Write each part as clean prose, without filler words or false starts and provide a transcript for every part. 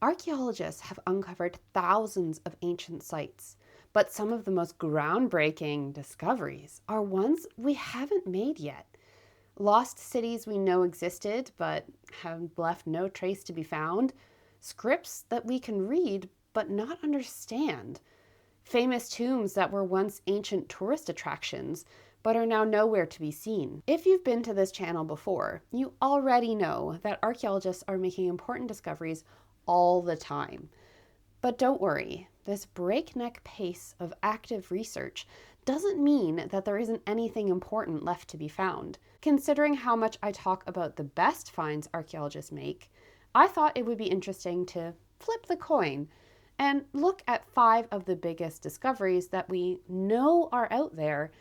Archaeologists have uncovered thousands of ancient sites, but some of the most groundbreaking discoveries are ones we haven't made yet. Lost cities we know existed but have left no trace to be found, scripts that we can read but not understand, famous tombs that were once ancient tourist attractions but are now nowhere to be seen. If you've been to this channel before, you already know that archaeologists are making important discoveries all the time. But don't worry, this breakneck pace of active research doesn't mean that there isn't anything important left to be found. Considering how much I talk about the best finds archaeologists make, I thought it would be interesting to flip the coin and look at 5 of the biggest discoveries that we know are out there,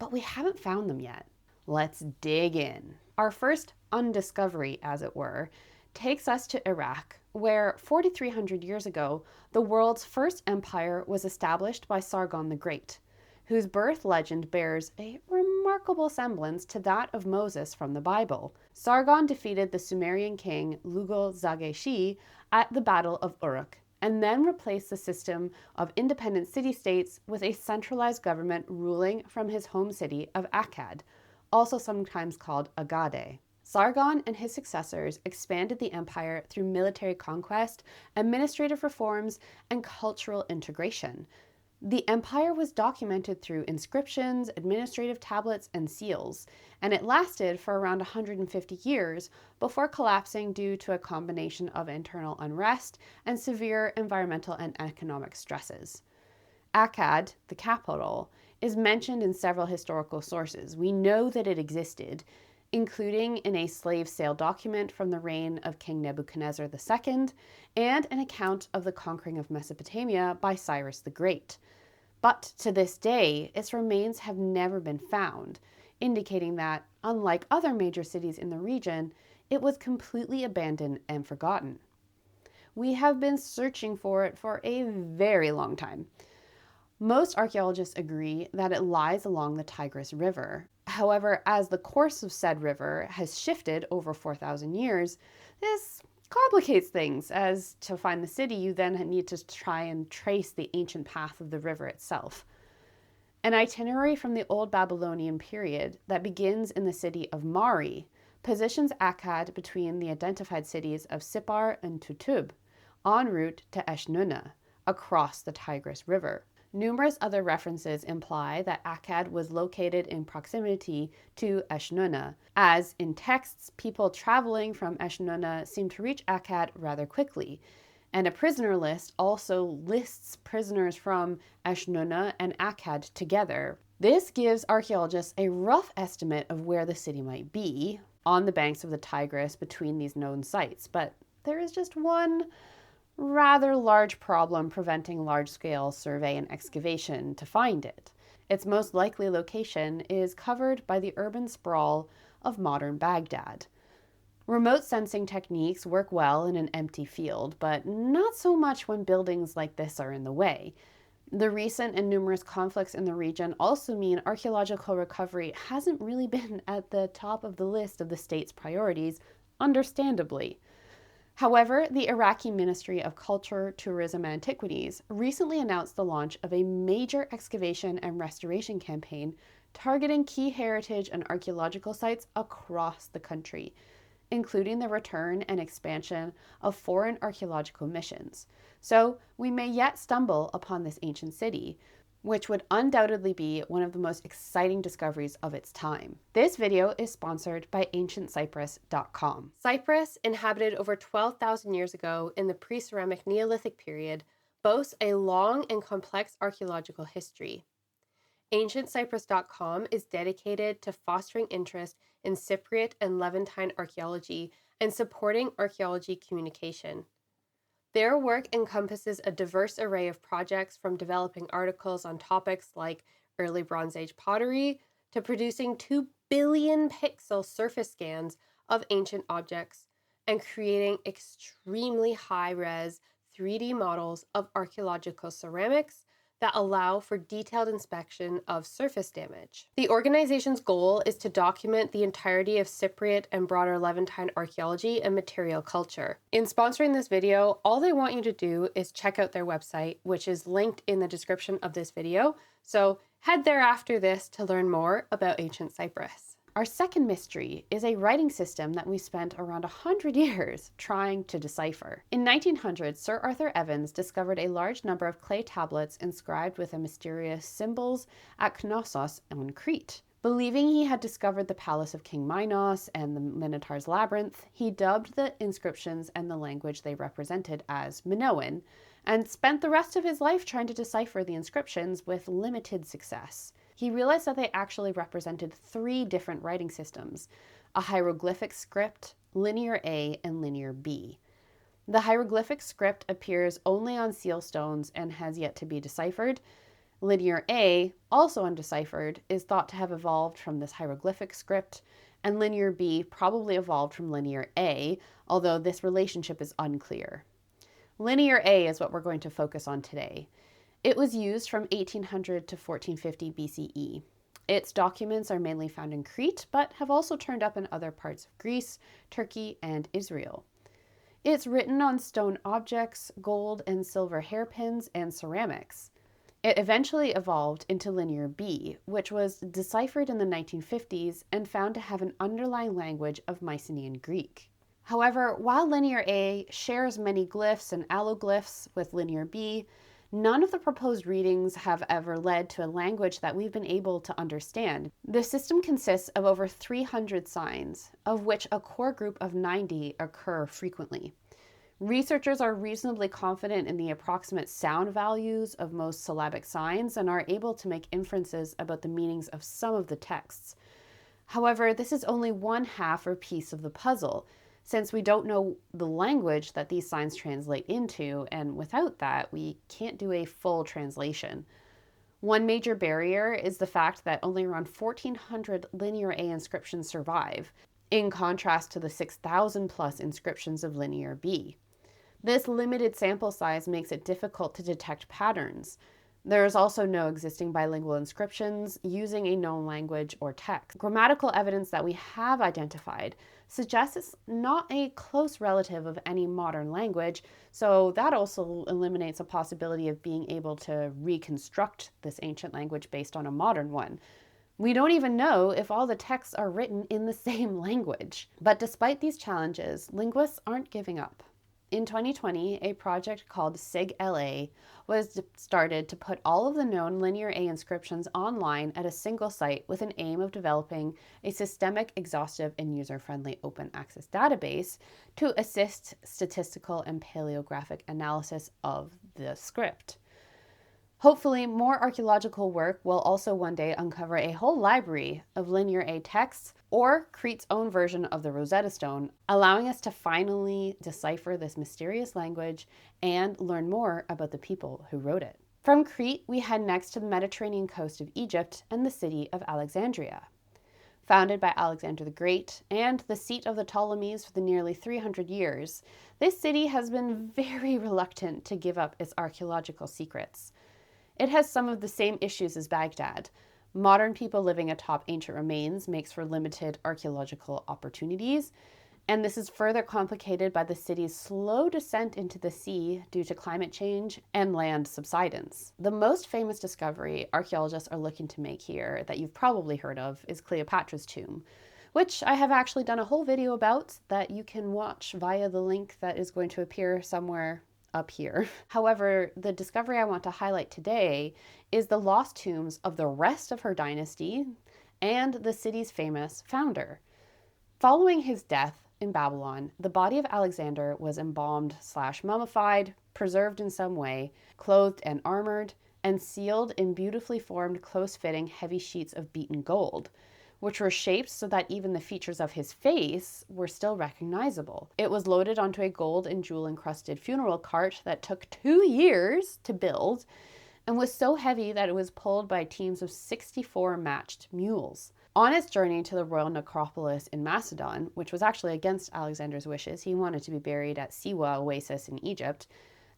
but we haven't found them yet. Let's dig in. Our first undiscovery, as it were, takes us to Iraq, where 4,300 years ago, the world's first empire was established by Sargon the Great, whose birth legend bears a remarkable semblance to that of Moses from the Bible. Sargon defeated the Sumerian king Lugal-Zageshi at the Battle of Uruk, and then replaced the system of independent city-states with a centralized government ruling from his home city of Akkad, also sometimes called Agade. Sargon and his successors expanded the empire through military conquest, administrative reforms, and cultural integration. The empire was documented through inscriptions, administrative tablets, and seals, and it lasted for around 150 years before collapsing due to a combination of internal unrest and severe environmental and economic stresses. Akkad, the capital, is mentioned in several historical sources. We know that it existed, including in a slave sale document from the reign of King Nebuchadnezzar II and an account of the conquering of Mesopotamia by Cyrus the Great. But to this day, its remains have never been found, indicating that, unlike other major cities in the region, it was completely abandoned and forgotten. We have been searching for it for a very long time. Most archaeologists agree that it lies along the Tigris River. However, as the course of said river has shifted over 4,000 years, this complicates things, as to find the city, you then need to try and trace the ancient path of the river itself. An itinerary from the Old Babylonian period that begins in the city of Mari positions Akkad between the identified cities of Sippar and Tutub, en route to Eshnunna, across the Tigris River. Numerous other references imply that Akkad was located in proximity to Eshnunna, as in texts, people traveling from Eshnunna seem to reach Akkad rather quickly, and a prisoner list also lists prisoners from Eshnunna and Akkad together. This gives archaeologists a rough estimate of where the city might be, on the banks of the Tigris between these known sites, but there is just one rather large problem preventing large-scale survey and excavation to find it. Its most likely location is covered by the urban sprawl of modern Baghdad. Remote sensing techniques work well in an empty field, but not so much when buildings like this are in the way. The recent and numerous conflicts in the region also mean archaeological recovery hasn't really been at the top of the list of the state's priorities, understandably. However, the Iraqi Ministry of Culture, Tourism, and Antiquities recently announced the launch of a major excavation and restoration campaign targeting key heritage and archaeological sites across the country, including the return and expansion of foreign archaeological missions. So we may yet stumble upon this ancient city, which would undoubtedly be one of the most exciting discoveries of its time. This video is sponsored by AncientCyprus.com. Cyprus, inhabited over 12,000 years ago in the pre-ceramic Neolithic period, boasts a long and complex archaeological history. AncientCyprus.com is dedicated to fostering interest in Cypriot and Levantine archaeology and supporting archaeology communication. Their work encompasses a diverse array of projects, from developing articles on topics like early Bronze Age pottery to producing 2 billion pixel surface scans of ancient objects and creating extremely high-res 3D models of archaeological ceramics that allow for detailed inspection of surface damage. The organization's goal is to document the entirety of Cypriot and broader Levantine archaeology and material culture. In sponsoring this video, all they want you to do is check out their website, which is linked in the description of this video, so head there after this to learn more about ancient Cyprus. Our second mystery is a writing system that we spent around 100 years trying to decipher. In 1900, Sir Arthur Evans discovered a large number of clay tablets inscribed with the mysterious symbols at Knossos on Crete. Believing he had discovered the palace of King Minos and the Minotaur's labyrinth, he dubbed the inscriptions and the language they represented as Minoan, and spent the rest of his life trying to decipher the inscriptions with limited success. He realized that they actually represented 3 different writing systems: a hieroglyphic script, linear A, and linear B. The hieroglyphic script appears only on seal stones and has yet to be deciphered. Linear A, also undeciphered, is thought to have evolved from this hieroglyphic script, and linear B probably evolved from linear A, although this relationship is unclear. Linear A is what we're going to focus on today. It was used from 1800 to 1450 BCE. Its documents are mainly found in Crete, but have also turned up in other parts of Greece, Turkey, and Israel. It's written on stone objects, gold and silver hairpins, and ceramics. It eventually evolved into Linear B, which was deciphered in the 1950s and found to have an underlying language of Mycenaean Greek. However, while Linear A shares many glyphs and alloglyphs with Linear B, none of the proposed readings have ever led to a language that we've been able to understand. The system consists of over 300 signs, of which a core group of 90 occur frequently. Researchers are reasonably confident in the approximate sound values of most syllabic signs and are able to make inferences about the meanings of some of the texts. However, this is only one half or piece of the puzzle, since we don't know the language that these signs translate into, and without that, we can't do a full translation. One major barrier is the fact that only around 1,400 Linear A inscriptions survive, in contrast to the 6,000 plus inscriptions of Linear B. This limited sample size makes it difficult to detect patterns. There is also no existing bilingual inscriptions using a known language or text. Grammatical evidence that we have identified suggests it's not a close relative of any modern language, so that also eliminates a possibility of being able to reconstruct this ancient language based on a modern one. We don't even know if all the texts are written in the same language. But despite these challenges, linguists aren't giving up. In 2020, a project called SIG-LA was started to put all of the known Linear A inscriptions online at a single site with an aim of developing a systemic, exhaustive, and user-friendly open access database to assist statistical and paleographic analysis of the script. Hopefully, more archaeological work will also one day uncover a whole library of Linear A texts or Crete's own version of the Rosetta Stone, allowing us to finally decipher this mysterious language and learn more about the people who wrote it. From Crete, we head next to the Mediterranean coast of Egypt and the city of Alexandria. Founded by Alexander the Great and the seat of the Ptolemies for the nearly 300 years, this city has been very reluctant to give up its archaeological secrets. It has some of the same issues as Baghdad. Modern people living atop ancient remains makes for limited archaeological opportunities, and this is further complicated by the city's slow descent into the sea due to climate change and land subsidence. The most famous discovery archaeologists are looking to make here that you've probably heard of is Cleopatra's tomb, which I have actually done a whole video about that you can watch via the link that is going to appear somewhere up here. However, the discovery I want to highlight today is the lost tombs of the rest of her dynasty and the city's famous founder. Following his death in Babylon, the body of Alexander was embalmed/mummified, preserved in some way, clothed and armored, and sealed in beautifully formed, close-fitting, heavy sheets of beaten gold, which were shaped so that even the features of his face were still recognizable. It was loaded onto a gold and jewel-encrusted funeral cart that took 2 years to build and was so heavy that it was pulled by teams of 64 matched mules. On its journey to the royal necropolis in Macedon, which was actually against Alexander's wishes, he wanted to be buried at Siwa Oasis in Egypt,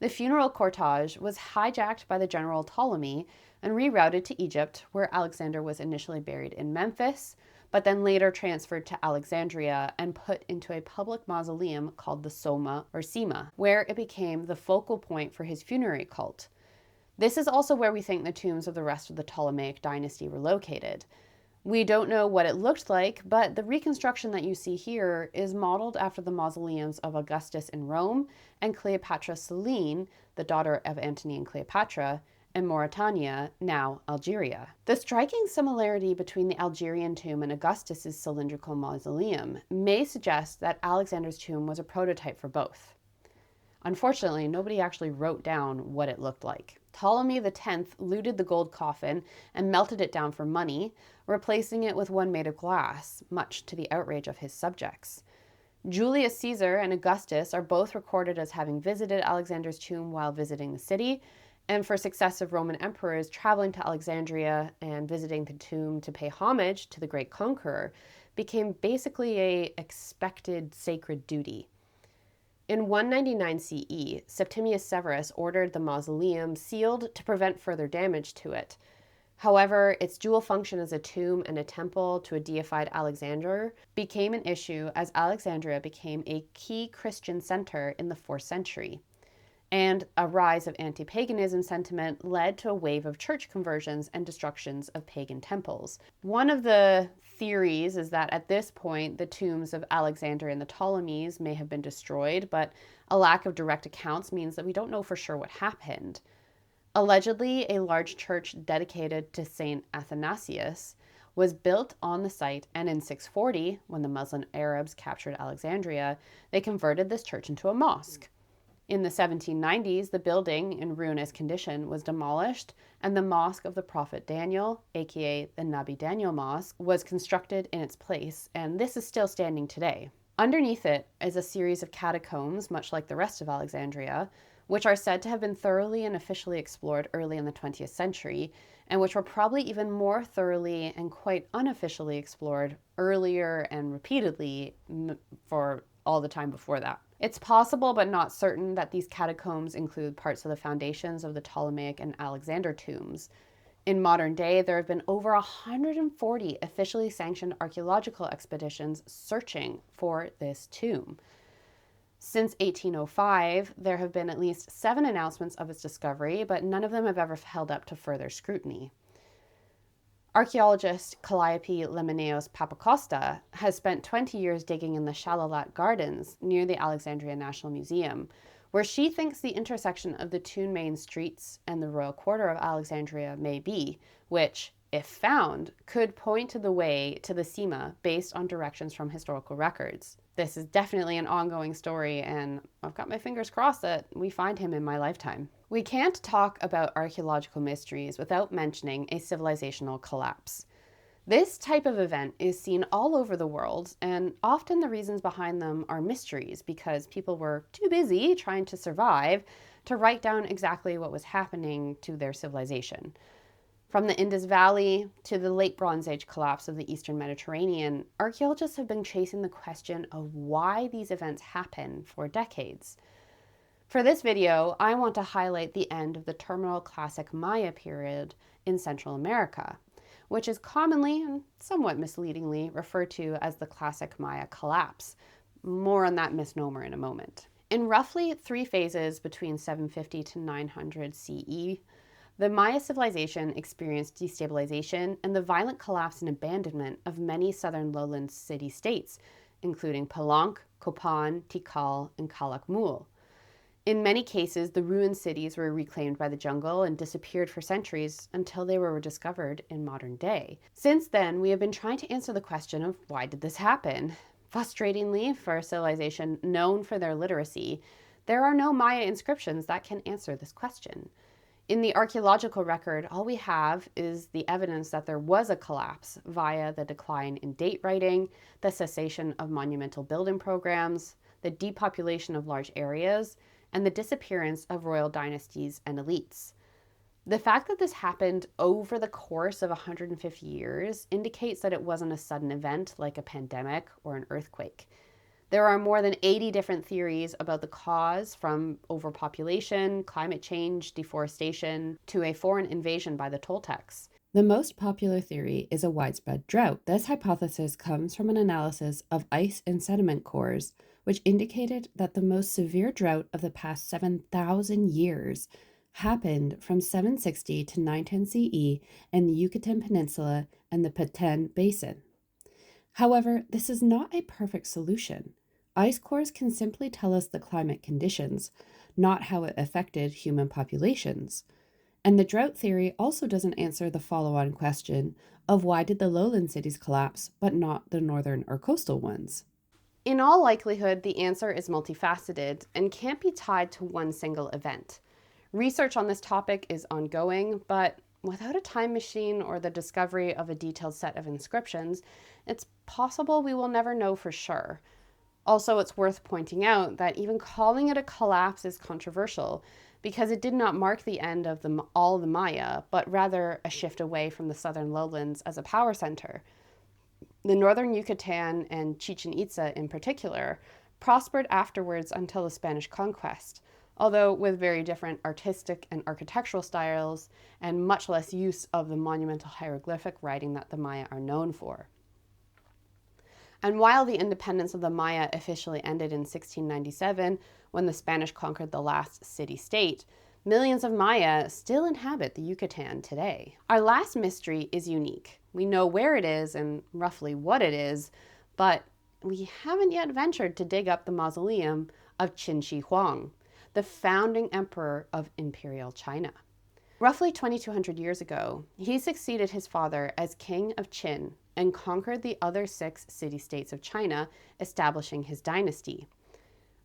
The funeral cortege was hijacked by the general Ptolemy and rerouted to Egypt, where Alexander was initially buried in Memphis, but then later transferred to Alexandria and put into a public mausoleum called the Soma or Sema, where it became the focal point for his funerary cult. This is also where we think the tombs of the rest of the Ptolemaic dynasty were located. We don't know what it looked like, but the reconstruction that you see here is modeled after the mausoleums of Augustus in Rome and Cleopatra Selene, the daughter of Antony and Cleopatra, in Mauritania, now Algeria. The striking similarity between the Algerian tomb and Augustus's cylindrical mausoleum may suggest that Alexander's tomb was a prototype for both. Unfortunately, nobody actually wrote down what it looked like. Ptolemy X looted the gold coffin and melted it down for money, replacing it with one made of glass, much to the outrage of his subjects. Julius Caesar and Augustus are both recorded as having visited Alexander's tomb while visiting the city, and for successive Roman emperors traveling to Alexandria and visiting the tomb to pay homage to the great conqueror became basically an expected sacred duty. In 199 CE, Septimius Severus ordered the mausoleum sealed to prevent further damage to it. However, its dual function as a tomb and a temple to a deified Alexander became an issue as Alexandria became a key Christian center in the 4th century. And a rise of anti-paganism sentiment led to a wave of church conversions and destructions of pagan temples. One of the theories is that at this point, the tombs of Alexander and the Ptolemies may have been destroyed, but a lack of direct accounts means that we don't know for sure what happened. Allegedly, a large church dedicated to Saint Athanasius was built on the site, and in 640, when the Muslim Arabs captured Alexandria, they converted this church into a mosque. In the 1790s, the building, in ruinous condition, was demolished, and the Mosque of the Prophet Daniel, aka the Nabi Daniel Mosque, was constructed in its place, and this is still standing today. Underneath it is a series of catacombs, much like the rest of Alexandria, which are said to have been thoroughly and officially explored early in the 20th century, and which were probably even more thoroughly and quite unofficially explored earlier and repeatedly for all the time before that. It's possible but not certain that these catacombs include parts of the foundations of the Ptolemaic and Alexander tombs. In modern day, there have been over 140 officially sanctioned archaeological expeditions searching for this tomb. Since 1805, there have been at least 7 announcements of its discovery, but none of them have ever held up to further scrutiny. Archaeologist Calliope Lemoneos Papacosta has spent 20 years digging in the Shalalat Gardens near the Alexandria National Museum, where she thinks the intersection of the 2 main streets and the royal quarter of Alexandria may be, which, if found, could point to the way to the Sema based on directions from historical records. This is definitely an ongoing story, and I've got my fingers crossed that we find him in my lifetime. We can't talk about archaeological mysteries without mentioning a civilizational collapse. This type of event is seen all over the world, and often the reasons behind them are mysteries because people were too busy trying to survive to write down exactly what was happening to their civilization. From the Indus Valley to the late Bronze Age collapse of the Eastern Mediterranean, archaeologists have been chasing the question of why these events happen for decades. For this video, I want to highlight the end of the terminal Classic Maya period in Central America, which is commonly and somewhat misleadingly referred to as the Classic Maya collapse. More on that misnomer in a moment. In roughly 3 phases between 750 to 900 CE, the Maya civilization experienced destabilization and the violent collapse and abandonment of many southern lowland city-states, including Palenque, Copan, Tikal, and Calakmul. In many cases, the ruined cities were reclaimed by the jungle and disappeared for centuries until they were rediscovered in modern day. Since then, we have been trying to answer the question of why did this happen? Frustratingly, for a civilization known for their literacy, there are no Maya inscriptions that can answer this question. In the archaeological record, all we have is the evidence that there was a collapse via the decline in date writing, the cessation of monumental building programs, the depopulation of large areas, and the disappearance of royal dynasties and elites. The fact that this happened over the course of 150 years indicates that it wasn't a sudden event like a pandemic or an earthquake. There are more than 80 different theories about the cause, from overpopulation, climate change, deforestation, to a foreign invasion by the Toltecs. The most popular theory is a widespread drought. This hypothesis comes from an analysis of ice and sediment cores, which indicated that the most severe drought of the past 7,000 years happened from 760 to 910 CE in the Yucatan Peninsula and the Petén Basin. However, this is not a perfect solution. Ice cores can simply tell us the climate conditions, not how it affected human populations. And the drought theory also doesn't answer the follow-on question of why did the lowland cities collapse, but not the northern or coastal ones? In all likelihood, the answer is multifaceted and can't be tied to one single event. Research on this topic is ongoing, but without a time machine or the discovery of a detailed set of inscriptions, it's possible we will never know for sure. Also, it's worth pointing out that even calling it a collapse is controversial because it did not mark the end of all the Maya, but rather a shift away from the southern lowlands as a power center. The northern Yucatan and Chichen Itza in particular prospered afterwards until the Spanish conquest, although with very different artistic and architectural styles and much less use of the monumental hieroglyphic writing that the Maya are known for. And while the independence of the Maya officially ended in 1697, when the Spanish conquered the last city-state, millions of Maya still inhabit the Yucatan today. Our last mystery is unique. We know where it is and roughly what it is, but we haven't yet ventured to dig up the mausoleum of Qin Shi Huang, the founding emperor of Imperial China. Roughly 2,200 years ago, he succeeded his father as king of Qin and conquered the other 6 city-states of China, establishing his dynasty.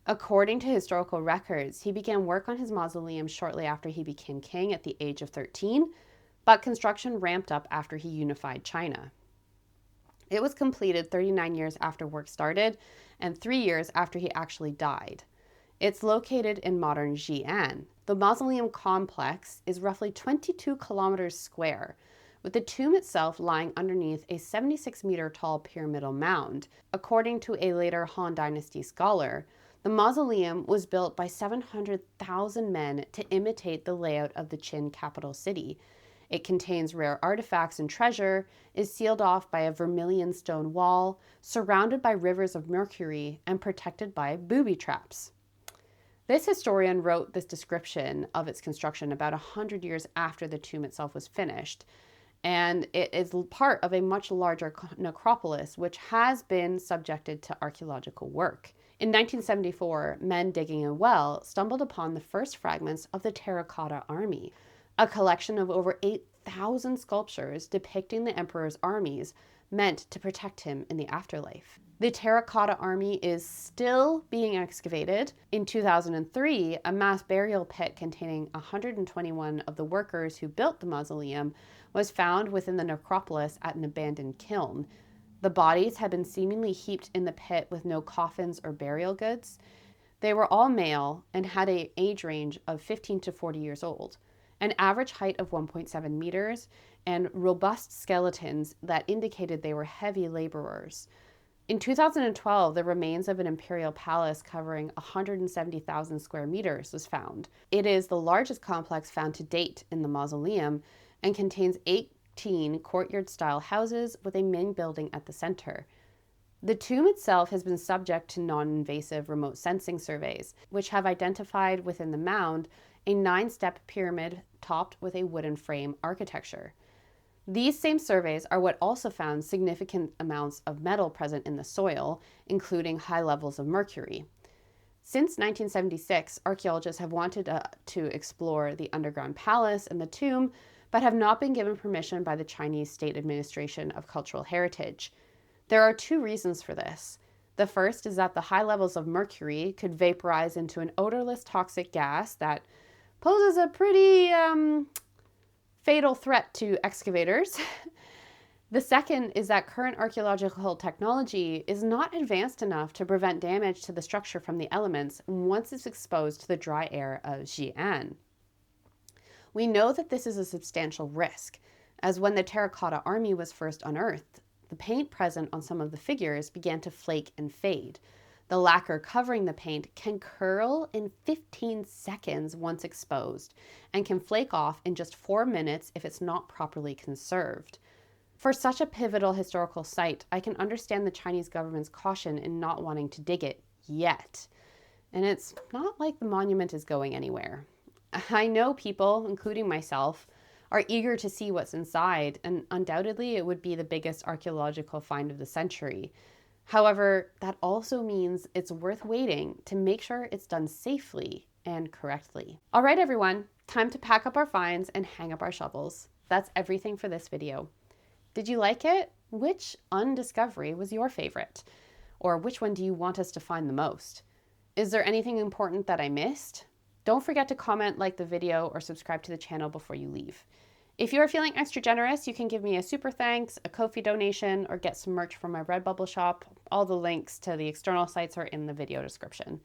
According to historical records, he began work on his mausoleum shortly after he became king at the age of 13, but construction ramped up after he unified China. It was completed 39 years after work started and 3 years after he actually died. It's located in modern Xi'an. The mausoleum complex is roughly 22 kilometers square, with the tomb itself lying underneath a 76-meter tall pyramidal mound. According to a later Han Dynasty scholar, the mausoleum was built by 700,000 men to imitate the layout of the Qin capital city. It contains rare artifacts and treasure, is sealed off by a vermilion stone wall, surrounded by rivers of mercury, and protected by booby traps. This historian wrote this description of its construction about 100 years after the tomb itself was finished, and it is part of a much larger necropolis which has been subjected to archaeological work. In 1974, men digging a well stumbled upon the first fragments of the Terracotta Army, a collection of over 8,000 sculptures depicting the emperor's armies meant to protect him in the afterlife. The Terracotta Army is still being excavated. In 2003, a mass burial pit containing 121 of the workers who built the mausoleum was found within the necropolis at an abandoned kiln. The bodies had been seemingly heaped in the pit with no coffins or burial goods. They were all male and had an age range of 15 to 40 years old, an average height of 1.7 meters, and robust skeletons that indicated they were heavy laborers. In 2012, the remains of an imperial palace covering 170,000 square meters was found. It is the largest complex found to date in the mausoleum and contains 18 courtyard-style houses with a main building at the center. The tomb itself has been subject to non-invasive remote sensing surveys, which have identified within the mound a 9-step pyramid topped with a wooden frame architecture. These same surveys are what also found significant amounts of metal present in the soil, including high levels of mercury. Since 1976, archaeologists have wanted to explore the underground palace and the tomb, but have not been given permission by the Chinese State Administration of Cultural Heritage. There are 2 reasons for this. The first is that the high levels of mercury could vaporize into an odorless toxic gas that poses a pretty fatal threat to excavators. The second is that current archaeological technology is not advanced enough to prevent damage to the structure from the elements once it's exposed to the dry air of Xi'an. We know that this is a substantial risk, as when the Terracotta Army was first unearthed, the paint present on some of the figures began to flake and fade. The lacquer covering the paint can curl in 15 seconds once exposed and can flake off in just 4 minutes if it's not properly conserved. For such a pivotal historical site, I can understand the Chinese government's caution in not wanting to dig it yet. And it's not like the monument is going anywhere. I know people, including myself, are eager to see what's inside, and undoubtedly it would be the biggest archaeological find of the century. However, that also means it's worth waiting to make sure it's done safely and correctly. All right, everyone, time to pack up our finds and hang up our shovels. That's everything for this video. Did you like it? Which undiscovery was your favorite? Or which one do you want us to find the most? Is there anything important that I missed? Don't forget to comment, like the video, or subscribe to the channel before you leave. If you're feeling extra generous, you can give me a super thanks, a Ko-fi donation, or get some merch from my Redbubble shop. All the links to the external sites are in the video description.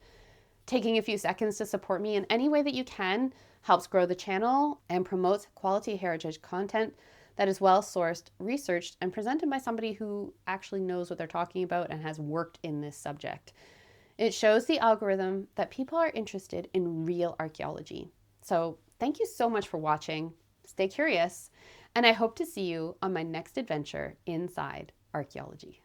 Taking a few seconds to support me in any way that you can helps grow the channel and promotes quality heritage content that is well-sourced, researched, and presented by somebody who actually knows what they're talking about and has worked in this subject. It shows the algorithm that people are interested in real archaeology. So thank you so much for watching. Stay curious, and I hope to see you on my next adventure inside archaeology.